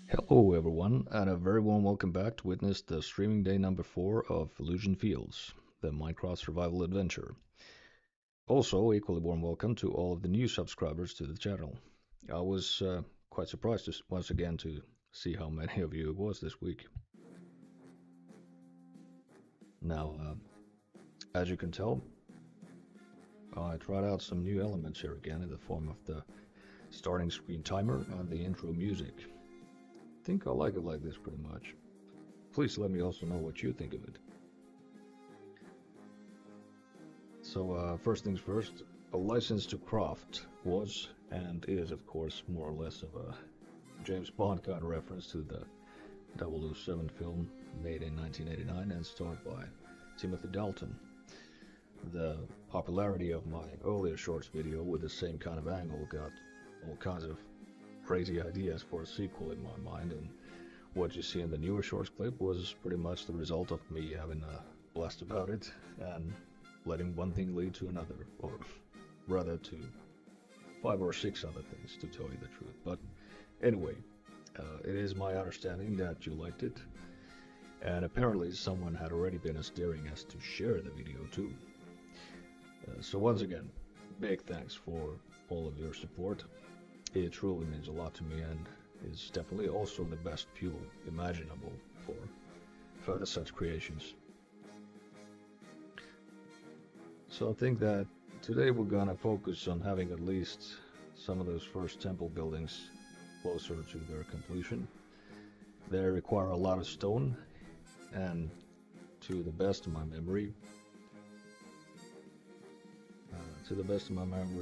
Hello everyone, and a very warm welcome back to witness the streaming day number 4 of Elysian Fields, the Minecraft survival adventure. Also, equally warm welcome to all of the new subscribers to the channel. I was quite surprised once again to see how many of you it was this week. Now, as you can tell, I tried out some new elements here again in the form of the starting screen timer and the intro music. I think I like it like this pretty much. Please let me also know what you think of it. So first things first, a license to craft was and is of course more or less of a James Bond kind of reference to the 007 film made in 1989 and starred by Timothy Dalton. The popularity of my earlier shorts video with the same kind of angle got all kinds of crazy ideas for a sequel in my mind, and what you see in the newer shorts clip was pretty much the result of me having a blast about it and letting one thing lead to another, or rather to 5 or 6 other things, to tell you the truth. But anyway, it is my understanding that you liked it, and apparently someone had already been as daring as to share the video too. So once again, big thanks for all of your support. It truly means a lot to me and is definitely also the best fuel imaginable for further such creations. So I think that today we're gonna focus on having at least some of those first temple buildings closer to their completion. They require a lot of stone, and to the best of my memory,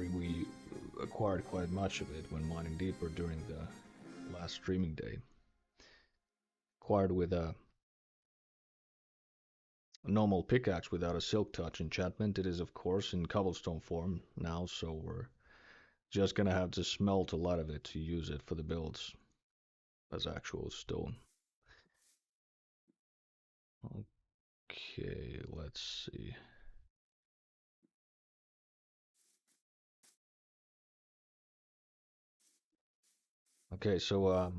we acquired quite much of it when mining deeper during the last streaming day. Acquired with a normal pickaxe without a silk touch enchantment. It is of course in cobblestone form now, so we're just gonna have to smelt a lot of it to use it for the builds as actual stone. Okay, let's see. Okay, so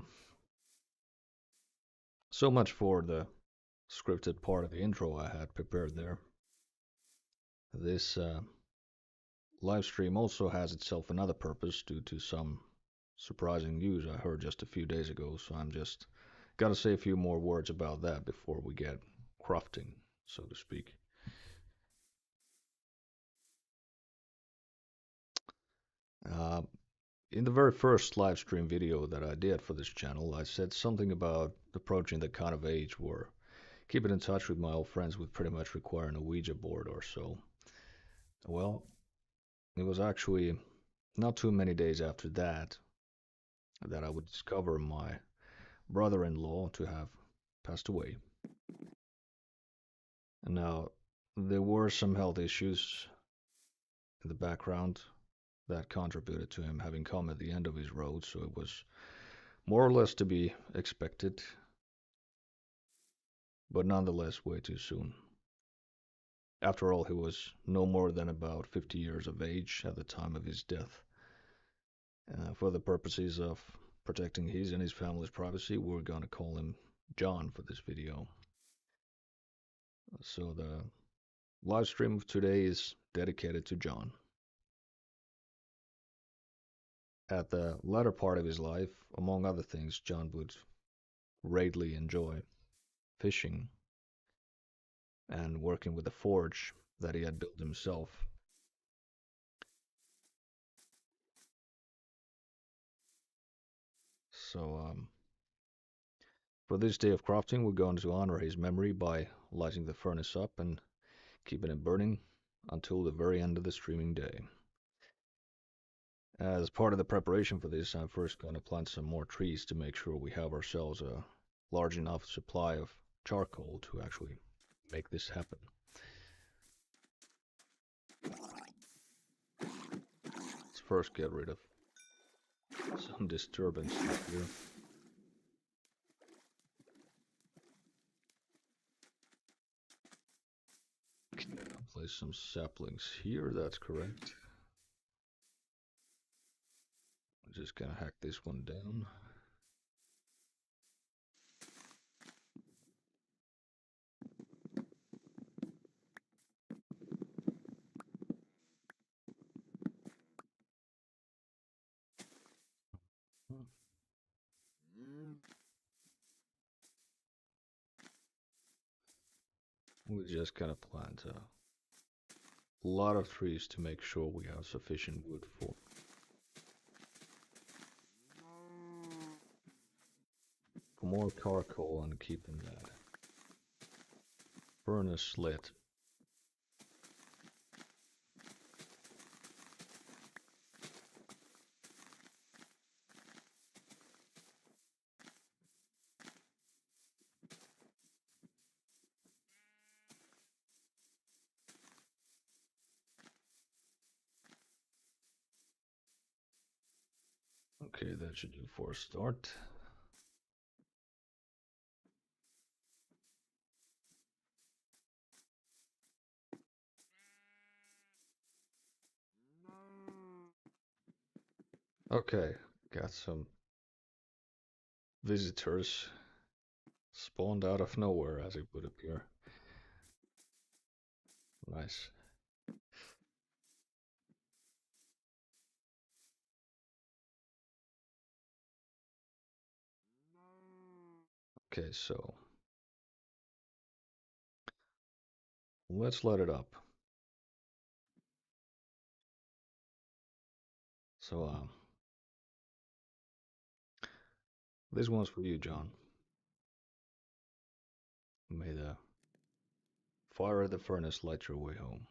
much for the scripted part of the intro I had prepared there. This live stream also has itself another purpose due to some surprising news I heard just a few days ago, so I'm just gotta say a few more words about that before we get crafting, so to speak. In the very first live stream video that I did for this channel, I said something about approaching the kind of age where keeping in touch with my old friends would pretty much require an Ouija board or so. Well, it was actually not too many days after that I would discover my brother-in-law to have passed away. And now, there were some health issues in the background that contributed to him having come at the end of his road, so it was more or less to be expected, but nonetheless way too soon. After all, he was no more than about 50 years of age at the time of his death. For the purposes of protecting his and his family's privacy, we're gonna call him John for this video. So the live stream of today is dedicated to John. At the latter part of his life, among other things, John would greatly enjoy fishing and working with the forge that he had built himself. So for this day of crafting, we're going to honor his memory by lighting the furnace up and keeping it burning until the very end of the streaming day. As part of the preparation for this, I'm first going to plant some more trees to make sure we have ourselves a large enough supply of charcoal to actually make this happen. Let's first get rid of some disturbance here. place some saplings here, that's correct. I'm just gonna hack this one down. We just gotta plant a lot of trees to make sure we have sufficient wood for more charcoal and keeping that furnace lit. Okay, that should do for a start. Okay, got some visitors spawned out of nowhere, as it would appear. Nice. Okay, so let's let it up. So, this one's for you, John. May the fire of the furnace light your way home.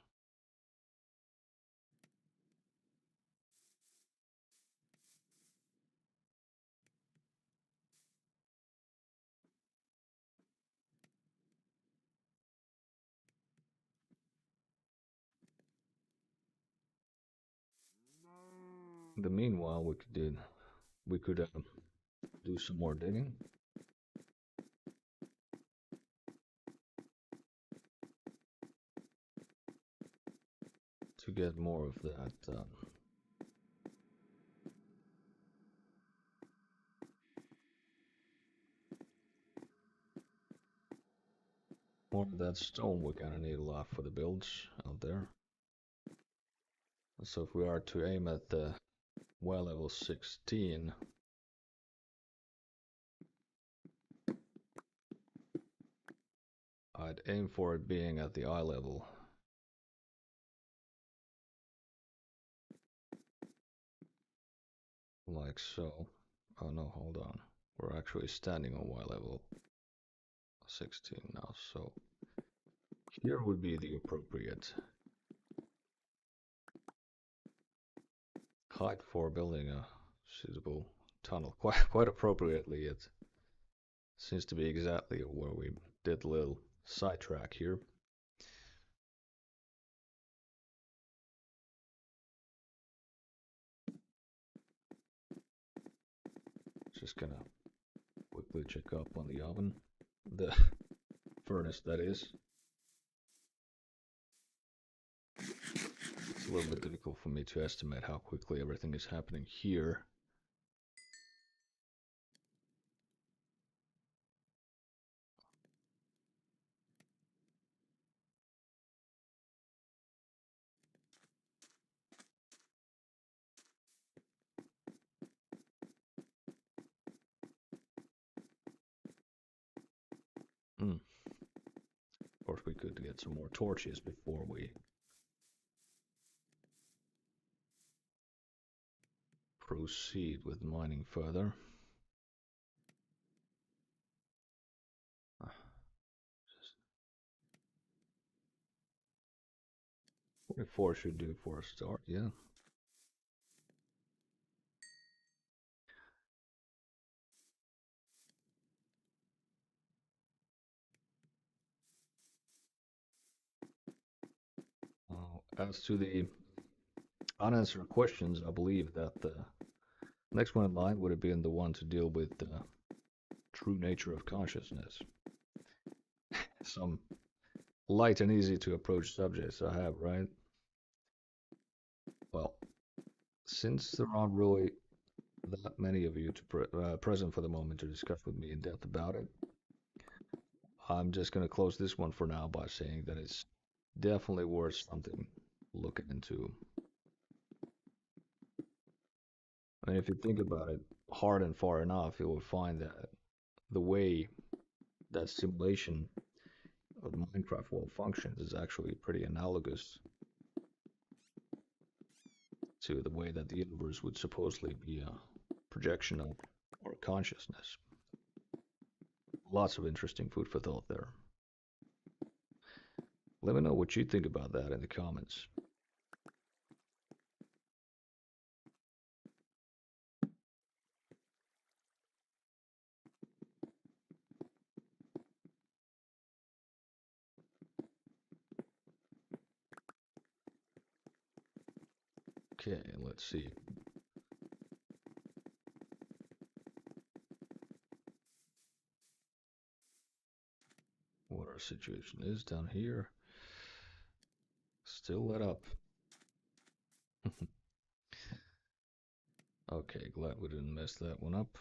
In the meanwhile, we could do some more digging. To get more of that more of that stone we're gonna need a lot for the builds out there. So if we are to aim at the well level 16, I'd aim for it being at the eye level. Like so. Oh no, hold on. We're actually standing on Y level 16 now, so here would be the appropriate height for building a suitable tunnel. Quite appropriately, it seems to be exactly where we did a little sidetrack here. Just gonna quickly check up on the oven, the furnace that is. It's a little bit difficult for me to estimate how quickly everything is happening here. Of course, we could get some more torches before we proceed with mining further. 44 should do for a start, yeah. As to the unanswered questions, I believe that the next one in line would have been the one to deal with the true nature of consciousness. Some light and easy to approach subjects I have, right? Well, since there aren't really that many of you present for the moment to discuss with me in depth about it, I'm just going to close this one for now by saying that it's definitely worth something looking into. I mean, if you think about it hard and far enough, you will find that the way that simulation of the Minecraft world functions is actually pretty analogous to the way that the universe would supposedly be a projection of our consciousness. Lots of interesting food for thought there. Let me know what you think about that in the comments. Okay, let's see. What our situation is down here. Still lit up. Okay, glad we didn't mess that one up.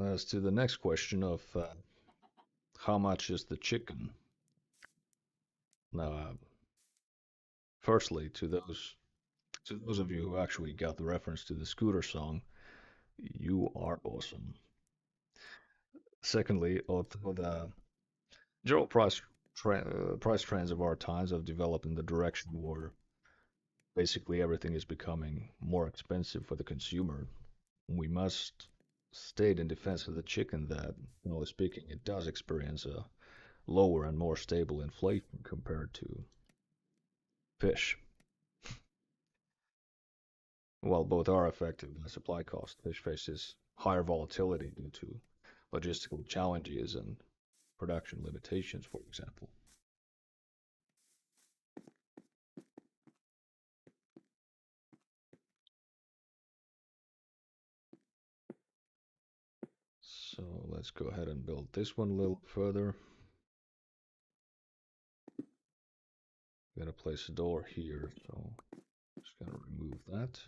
As to the next question of how much is the chicken? Now, firstly, to those of you who actually got the reference to the Scooter song, you are awesome. Secondly, although the general price trends of our times have developed in the direction where basically everything is becoming more expensive for the consumer, we must state in defense of the chicken that, generally speaking, it does experience a lower and more stable inflation compared to fish. While both are affected by supply cost, fish faces higher volatility due to logistical challenges and production limitations, for example. So let's go ahead and build this one a little further. Gonna place a door here, so just gonna remove that.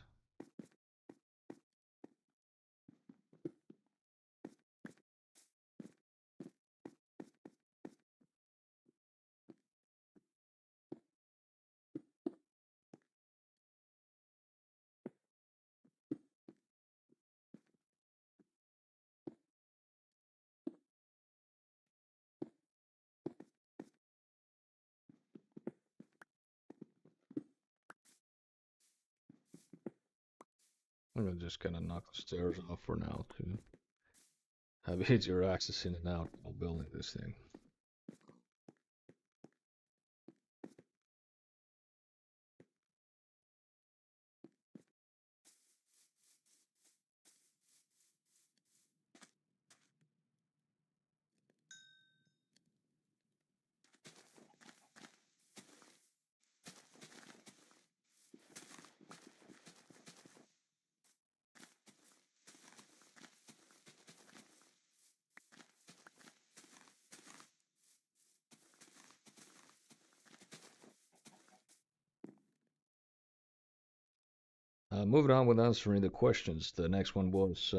I'm just gonna knock the stairs off for now to have easier access in and out while building this thing. Moving on with answering the questions. The next one was,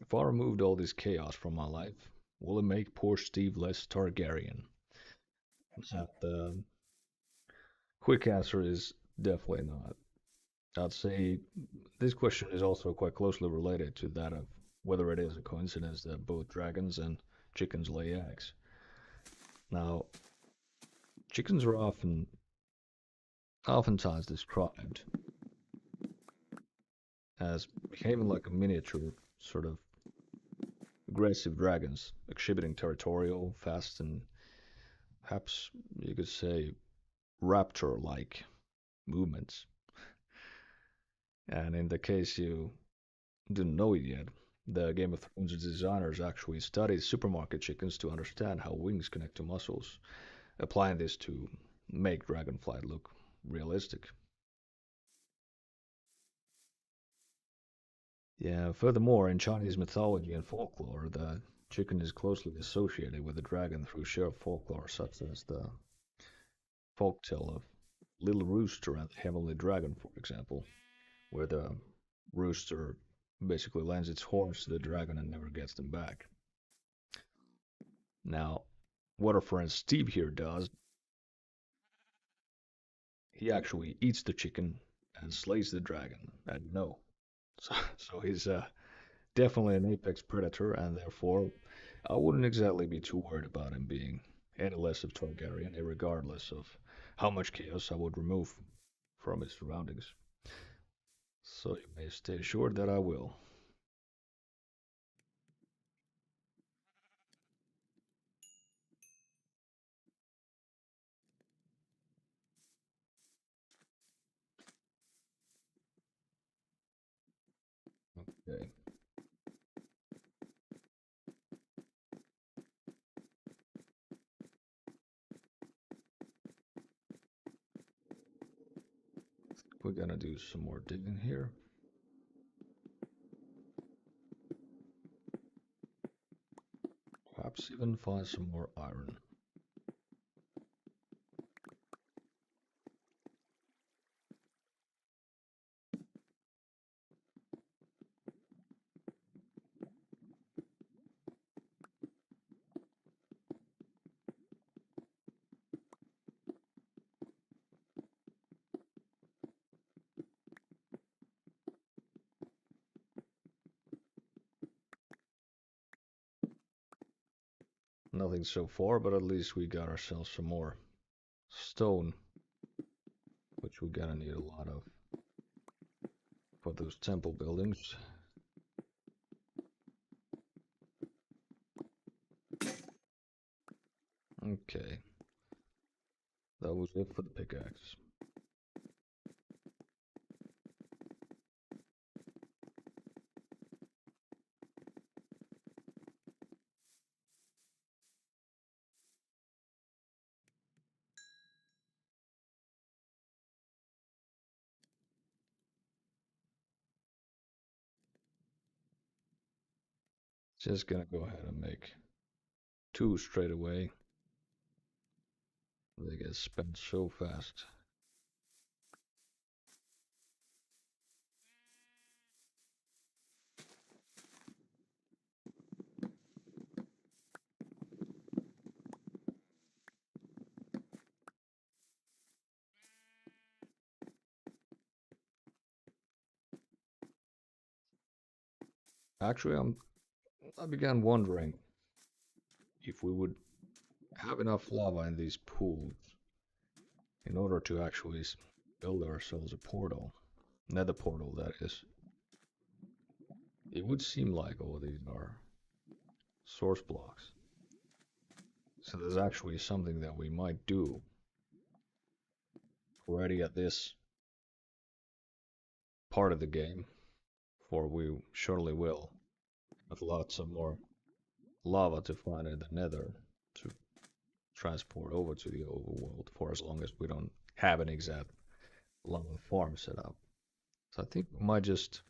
if I removed all this chaos from my life, will it make poor Steve less Targaryen? The quick answer is definitely not. I'd say this question is also quite closely related to that of whether it is a coincidence that both dragons and chickens lay eggs. Now, chickens are oftentimes described as behaving like a miniature sort of aggressive dragons, exhibiting territorial, fast, and perhaps you could say raptor-like movements. And in the case you didn't know it yet, the Game of Thrones designers actually studied supermarket chickens to understand how wings connect to muscles, applying this to make Dragonflight look realistic. Yeah, furthermore, in Chinese mythology and folklore, the chicken is closely associated with the dragon through shared folklore, such as the folktale of Little Rooster and the Heavenly Dragon, for example, where the rooster basically lends its horns to the dragon and never gets them back. Now, what our friend Steve here does, he actually eats the chicken and slays the dragon. And no, so he's definitely an apex predator, and therefore I wouldn't exactly be too worried about him being any less of Targaryen, regardless of how much chaos I would remove from his surroundings. So you may stay assured that I will. Okay. We're gonna do some more digging here. Perhaps even find some more iron. Nothing so far, but at least we got ourselves some more stone, which we're gonna need a lot of for those temple buildings. Okay, that was it for the pickaxe. Just gonna go ahead and make two straight away. They get spent so fast. Actually, I began wondering if we would have enough lava in these pools in order to actually build ourselves a portal. Nether portal, that is. It would seem like all these are source blocks. So there's actually something that we might do already at this part of the game, for we surely will, with lots of more lava to find in the nether to transport over to the overworld for as long as we don't have an exact lava farm set up. So I think we might just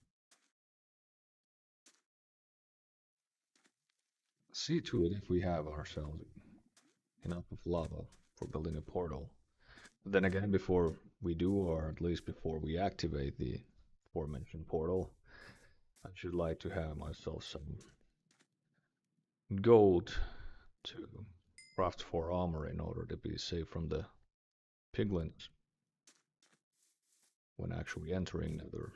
see to it if we have ourselves enough of lava for building a portal. But then again, before we do, or at least before we activate the aforementioned portal, I should like to have myself some gold to craft for armor in order to be safe from the piglins when actually entering Nether.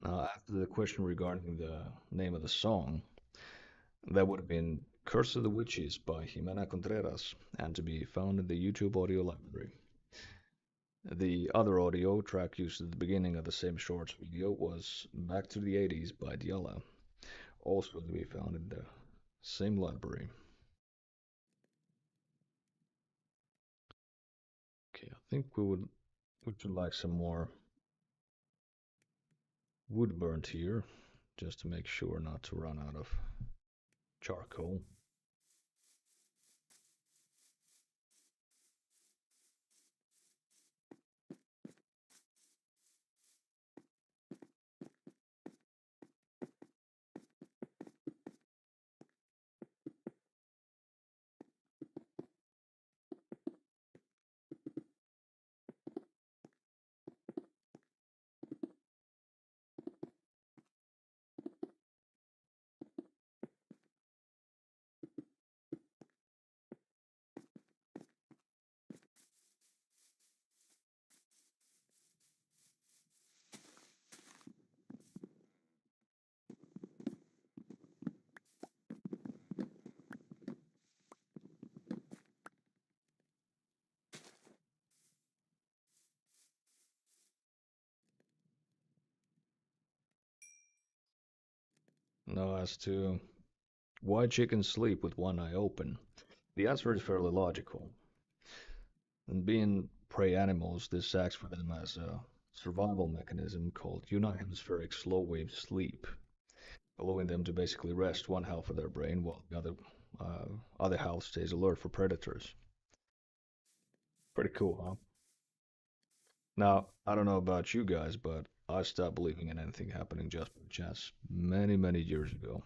Now, after the question regarding the name of the song, that would have been Curse of the Witches by Jimena Contreras, and to be found in the YouTube audio library. The other audio track used at the beginning of the same shorts video was Back to the 80s by Diala, also to be found in the same library. Okay, I think we should like some more wood burnt here, just to make sure not to run out of charcoal. Now, as to why chickens sleep with one eye open, the answer is fairly logical. And being prey animals, this acts for them as a survival mechanism called unihemispheric slow wave sleep, allowing them to basically rest one half of their brain while the other half stays alert for predators. Pretty cool, huh? Now, I don't know about you guys, but I stopped believing in anything happening just by chance many, many years ago.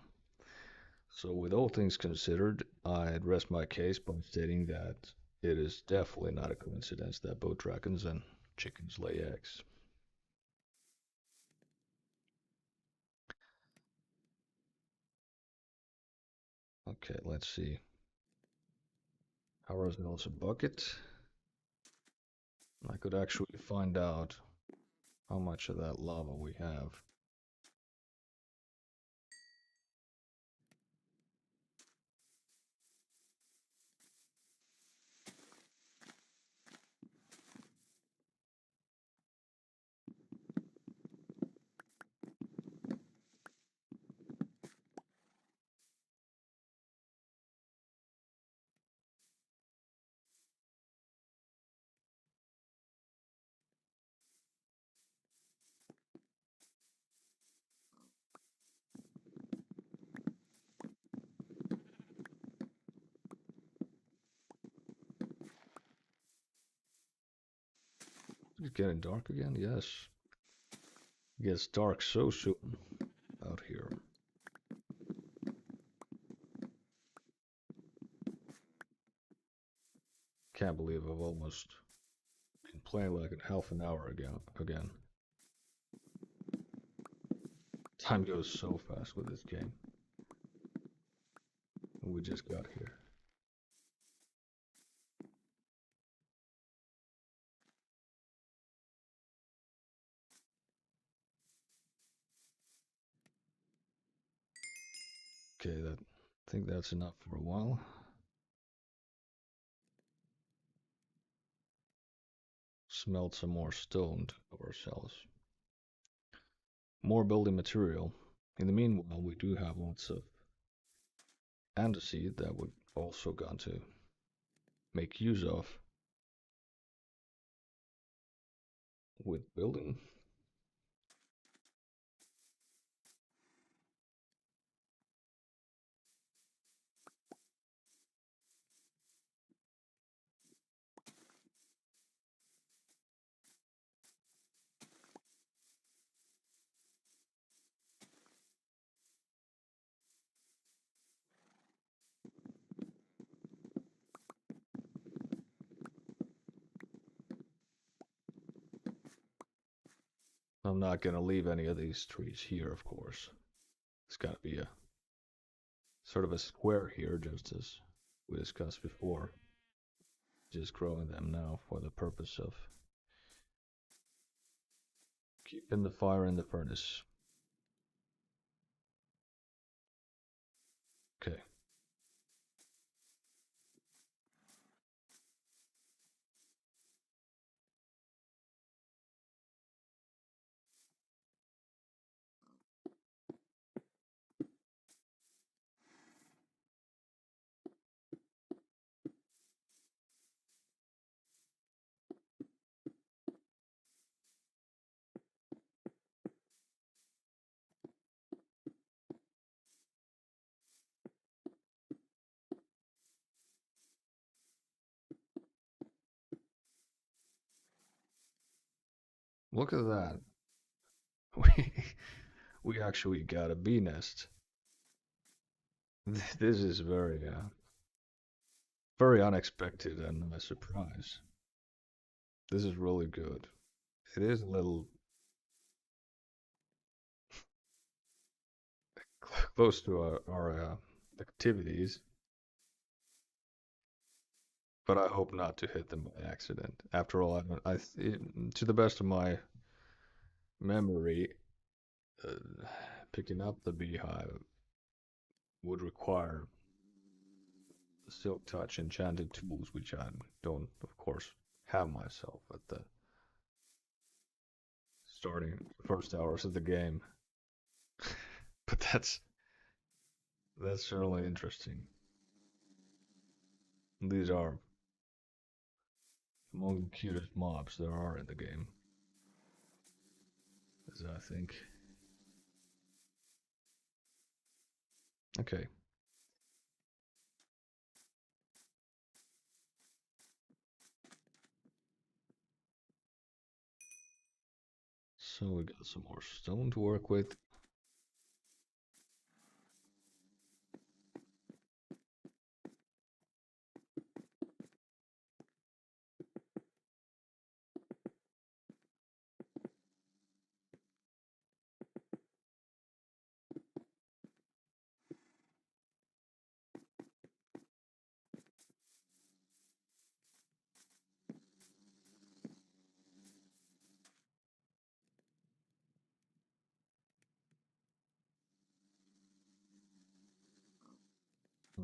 So, with all things considered, I'd rest my case by stating that it is definitely not a coincidence that both dragons and chickens lay eggs. Okay, let's see. How is also bucket? I could actually find out how much of that lava we have. Is it getting dark again? Yes. It gets dark so soon out here. Can't believe I've almost been playing like in half an hour again. Time goes so fast with this game. We just got here. Okay, I think that's enough for a while. Smelt some more stone to ourselves. More building material. In the meanwhile, we do have lots of andeseed that we've also got to make use of with building. I'm not gonna leave any of these trees here, of course. It's gotta be a sort of a square here, just as we discussed before. Just growing them now for the purpose of keeping the fire in the furnace. Look at that. We we actually got a bee nest. This is very unexpected and a surprise. This is really good. It is a little close to our activities, but I hope not to hit them by accident. After all, to the best of my memory, picking up the beehive would require silk touch enchanted tools, which I don't, of course, have myself at the starting first hours of the game. But that's certainly interesting. These are among the cutest mobs there are in the game, as I think. Okay, so we got some more stone to work with.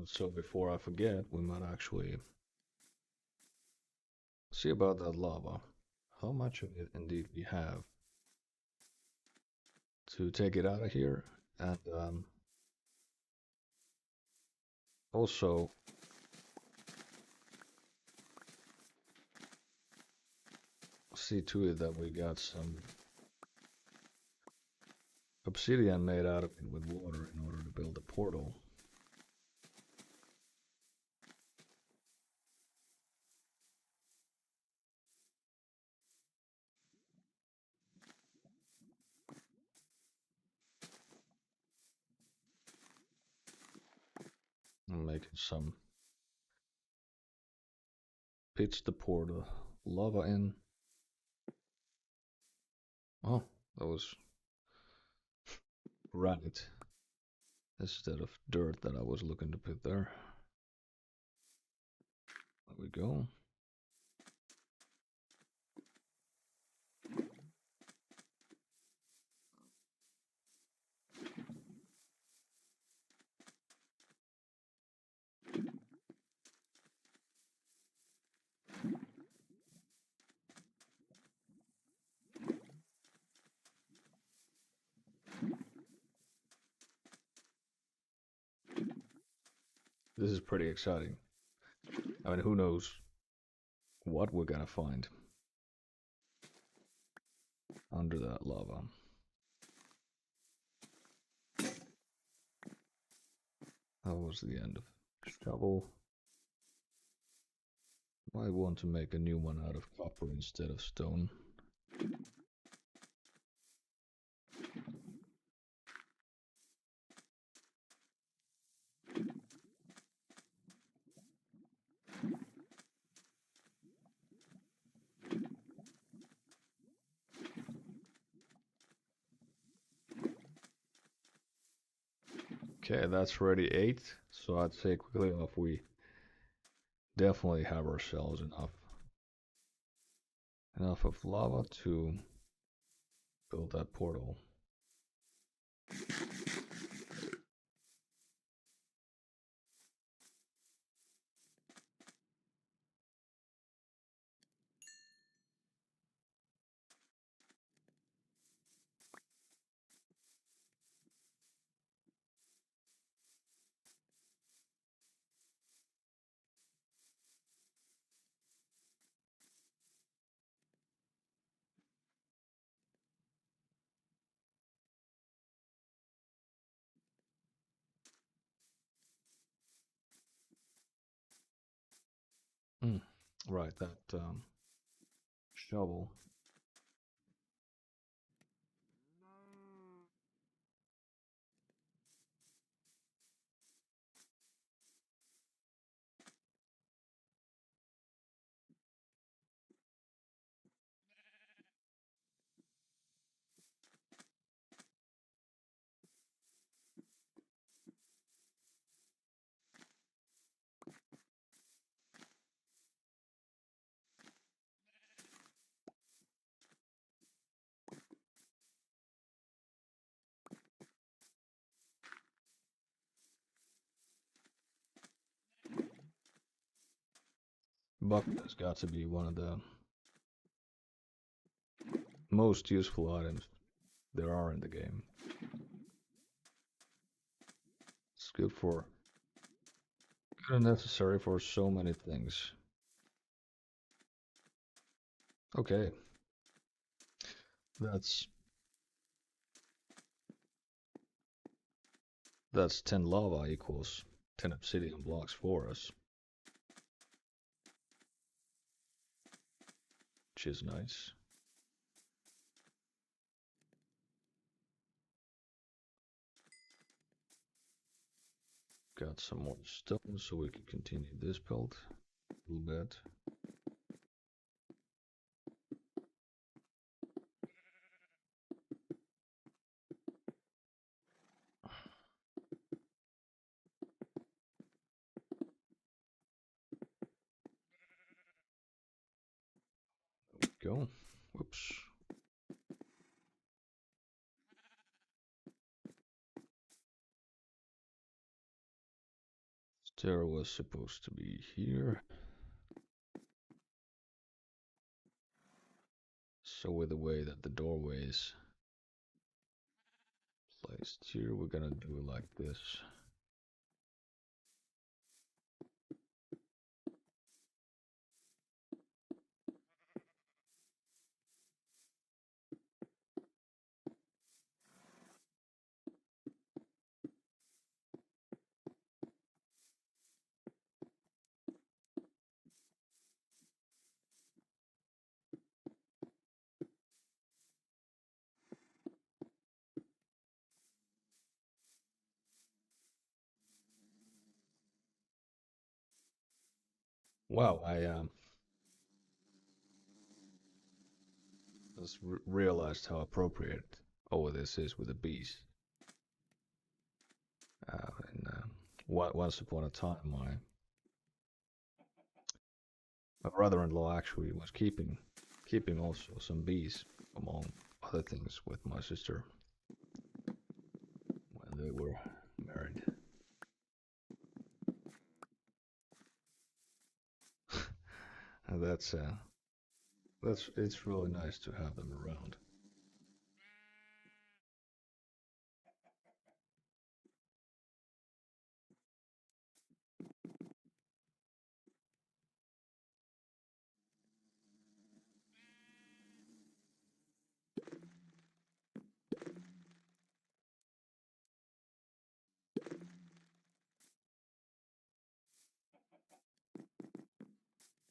So before I forget, we might actually see about that lava. How much of it indeed we have to take it out of here, and also see to it that we got some obsidian made out of it with water in order to build a portal. I'm making some pits to pour the lava in. Oh, that was granite instead of dirt that I was looking to put there. There we go. This is pretty exciting. I mean, who knows what we're gonna find under that lava. That was the end of shovel. I want to make a new one out of copper instead of stone. Okay, that's already 8. So I'd say quickly enough, we definitely have ourselves enough of lava to build that portal. Mm. Right, that shovel bucket has got to be one of the most useful items there are in the game. It's good and necessary for so many things. Okay, that's 10 lava equals 10 obsidian blocks for us, which is nice. Got some more stone so we can continue this build a little bit. There we go. Whoops. Stair was supposed to be here. So with the way that the doorway is placed here, we're gonna do it like this. Wow, I just realized how appropriate all of this is with the bees. Once upon a time, my brother-in-law actually was keeping also some bees among other things with my sister when they were married. And it's really nice to have them around.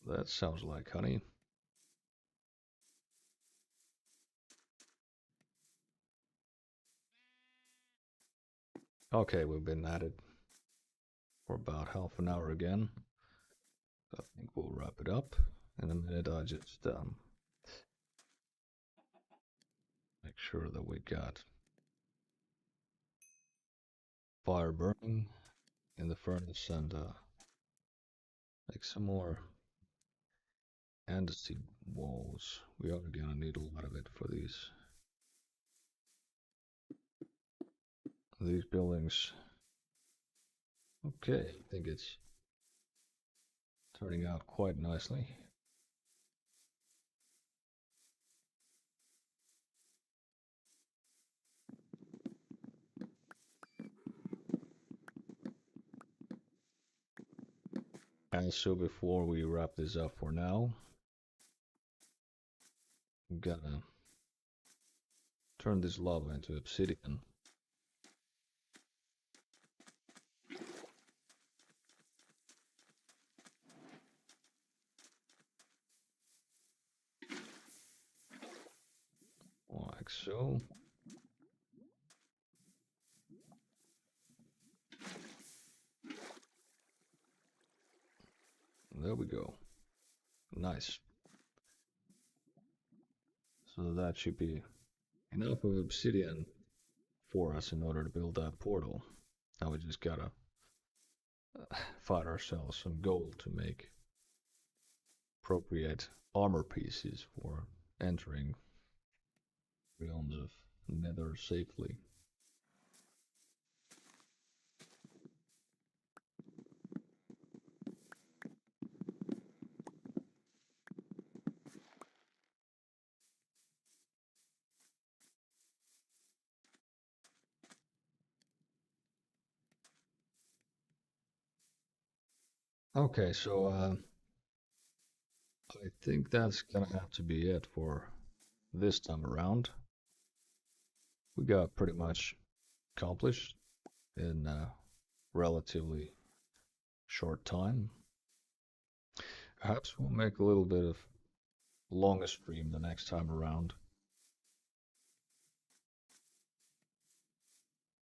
That sounds like honey. Okay, we've been at it for about half an hour again. I think we'll wrap it up in a minute. I just make sure that we got fire burning in the furnace and make some more andesite walls. We are gonna need a lot of it for these buildings. Okay, I think it's turning out quite nicely. And so before we wrap this up for now, I'm gonna turn this lava into obsidian. Like so. There we go. Nice. So that should be enough of obsidian for us in order to build that portal. Now we just gotta find ourselves some gold to make appropriate armor pieces for entering realms of nether safely. Okay, so I think that's gonna have to be it for this time around. We got pretty much accomplished in a relatively short time. Perhaps we'll make a little bit of longer stream the next time around.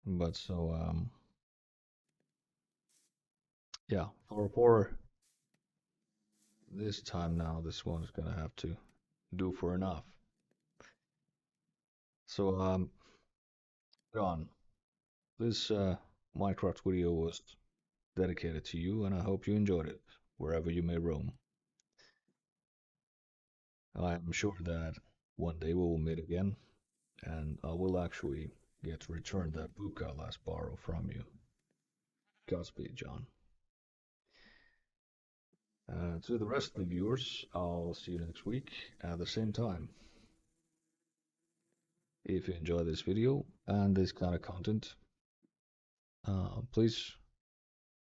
But so yeah, for this time now, this one is gonna have to do for enough. So John, this Minecraft video was dedicated to you, and I hope you enjoyed it wherever you may roam. I am sure that one day we will meet again, and I will actually get to return that book I last borrowed from you. Godspeed, John. To the rest of the viewers, I'll see you next week at the same time. If you enjoy this video and this kind of content, please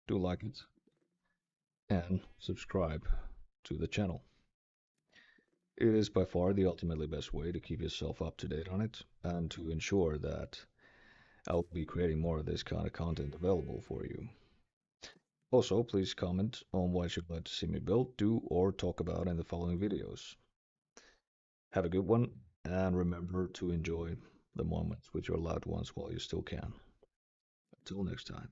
do like it and subscribe to the channel. It is by far the ultimately best way to keep yourself up to date on it and to ensure that I'll be creating more of this kind of content available for you. Also, please comment on what you'd like to see me build, do, or talk about in the following videos. Have a good one, and remember to enjoy the moments with your loved ones while you still can. Until next time.